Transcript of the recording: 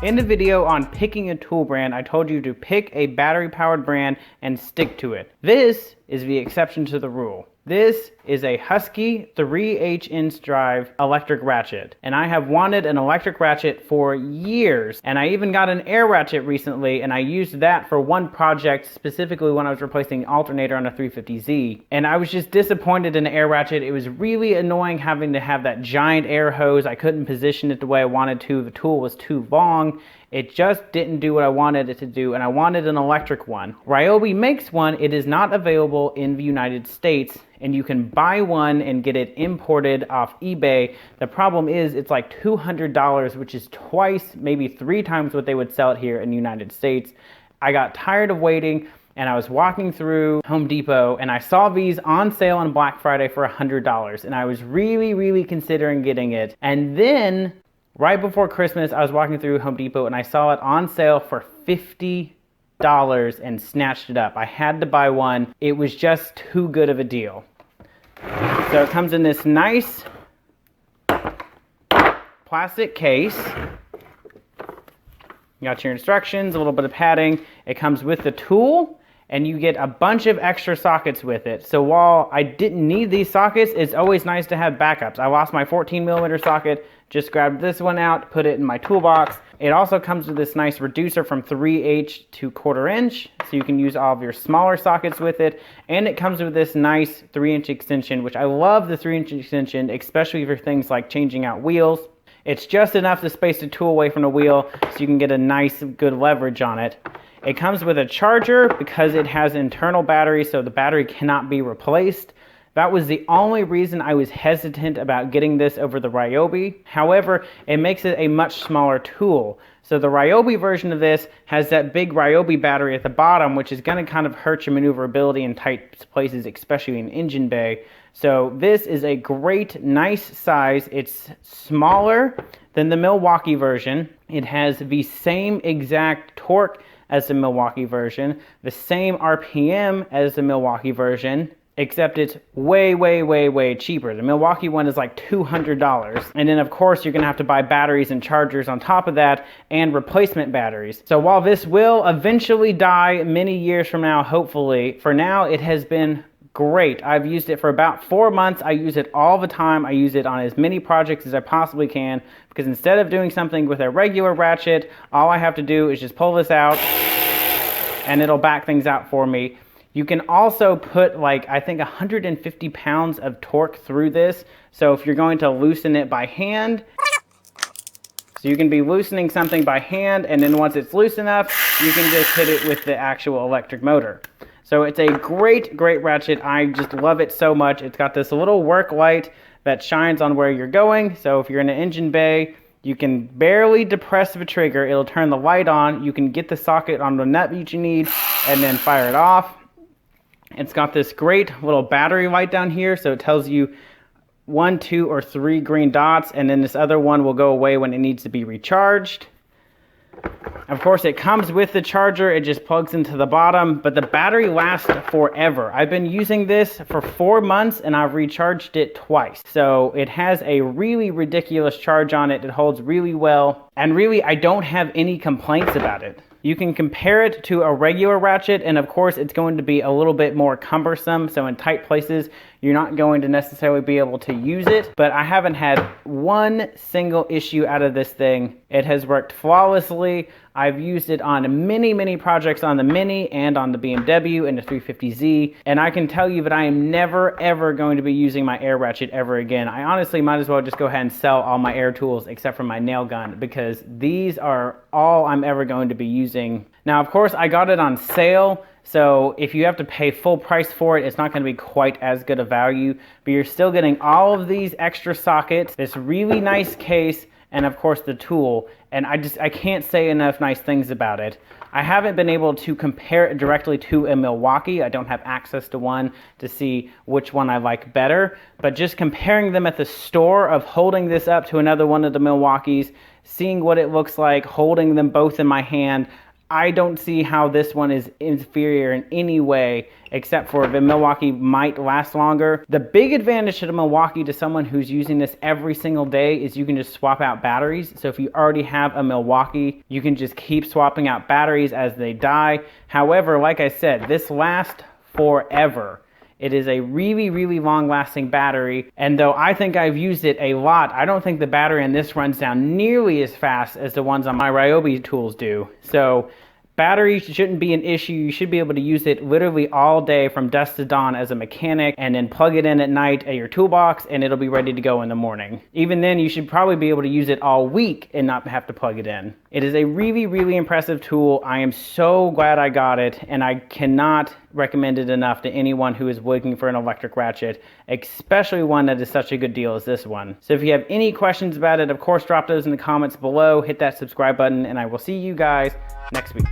In the video on picking a tool brand, I told you to pick a battery-powered brand and stick to it. This is the exception to the rule. This is a Husky 3/8" drive electric ratchet. And I have wanted an electric ratchet for years. And I even got an air ratchet recently, and I used that for one project, specifically when I was replacing the alternator on a 350Z. And I was just disappointed in the air ratchet. It was really annoying having to have that giant air hose. I couldn't position it the way I wanted to. The tool was too long. It just didn't do what I wanted it to do, and I wanted an electric one. Ryobi makes one. It is not available in the United States, and you can buy one and get it imported off eBay. The problem is it's like $200, which is twice, maybe 3 times what they would sell it here in the United States. I got tired of waiting, and I was walking through Home Depot, and I saw these on sale on Black Friday for $100, and I was really considering getting it. And then right before Christmas, I was walking through Home Depot and I saw it on sale for $50 and snatched it up. I had to buy one. It was just too good of a deal. So it comes in this nice plastic case. You got your instructions, a little bit of padding. It comes with the tool, and you get a bunch of extra sockets with it. So while I didn't need these sockets, it's always nice to have backups. I lost my 14mm socket, just grabbed this one out, put it in my toolbox. It also comes with this nice reducer from 3/8 to 1/4", so you can use all of your smaller sockets with it. And it comes with this nice 3" extension, which I love the 3" extension, especially for things like changing out wheels. It's just enough to space the tool away from the wheel so you can get a nice, good leverage on it. It comes with a charger because it has internal battery, so the battery cannot be replaced. That was the only reason I was hesitant about getting this over the Ryobi. However, it makes it a much smaller tool. So the Ryobi version of this has that big Ryobi battery at the bottom, which is going to kind of hurt your maneuverability in tight places, especially in engine bay. So this is a great, nice size. It's smaller than the Milwaukee version. It has the same exact torque as the Milwaukee version, the same RPM as the Milwaukee version, except it's way cheaper. The Milwaukee one is like $200. And then of course you're gonna have to buy batteries and chargers on top of that and replacement batteries. So while this will eventually die many years from now, hopefully, for now it has been great. I've used it for about 4 months. I use it all the time. I use it on as many projects as I possibly can, because instead of doing something with a regular ratchet, all I have to do is just pull this out and it'll back things out for me. You can also put like, I think 150 pounds of torque through this. So if you're going to loosen it by hand, so you can be loosening something by hand, and then once it's loose enough, you can just hit it with the actual electric motor. So it's a great ratchet. I just love it so much. It's got this little work light that shines on where you're going. So if you're in an engine bay, you can barely depress the trigger. It'll turn the light on. You can get the socket on the nut that you need and then fire it off. It's got this great little battery light down here, so it tells you 1, 2, or 3 green dots, and then this other one will go away when it needs to be recharged. Of course, it comes with the charger. It just plugs into the bottom, but the battery lasts forever. I've been using this for 4 months, and I've recharged it twice. So it has a really ridiculous charge on it. It holds really well, and really, I don't have any complaints about it. You can compare it to a regular ratchet, and of course it's going to be a little bit more cumbersome, so in tight places you're not going to necessarily be able to use it, but I haven't had one single issue out of this thing. It has worked flawlessly. I've used it on many projects on the Mini and on the BMW and the 350Z, and I can tell you that I am never ever going to be using my air ratchet ever again. I honestly might as well just go ahead and sell all my air tools except for my nail gun, because these are all I'm ever going to be using. Now, of course, I got it on sale, so if you have to pay full price for it, it's not going to be quite as good a value, but you're still getting all of these extra sockets, this really nice case, and of course the tool. And I can't say enough nice things about it. I haven't been able to compare it directly to a Milwaukee. I don't have access to one to see which one I like better, but just comparing them at the store, of holding this up to another one of the Milwaukees, seeing what it looks like, holding them both in my hand, I don't see how this one is inferior in any way, except for the Milwaukee might last longer. The big advantage to the Milwaukee to someone who's using this every single day is you can just swap out batteries. So if you already have a Milwaukee, you can just keep swapping out batteries as they die. However, like I said, this lasts forever. It is a really, really long-lasting battery, and though I think I've used it a lot, I don't think the battery in this runs down nearly as fast as the ones on my Ryobi tools do. So batteries shouldn't be an issue. You should be able to use it literally all day from dusk to dawn as a mechanic, and then plug it in at night at your toolbox and it'll be ready to go in the morning. Even then, you should probably be able to use it all week and not have to plug it in. It is a really, really impressive tool. I am so glad I got it, and I cannot recommend it enough to anyone who is looking for an electric ratchet, especially one that is such a good deal as this one. So if you have any questions about it, of course, drop those in the comments below, hit that subscribe button, and I will see you guys next week.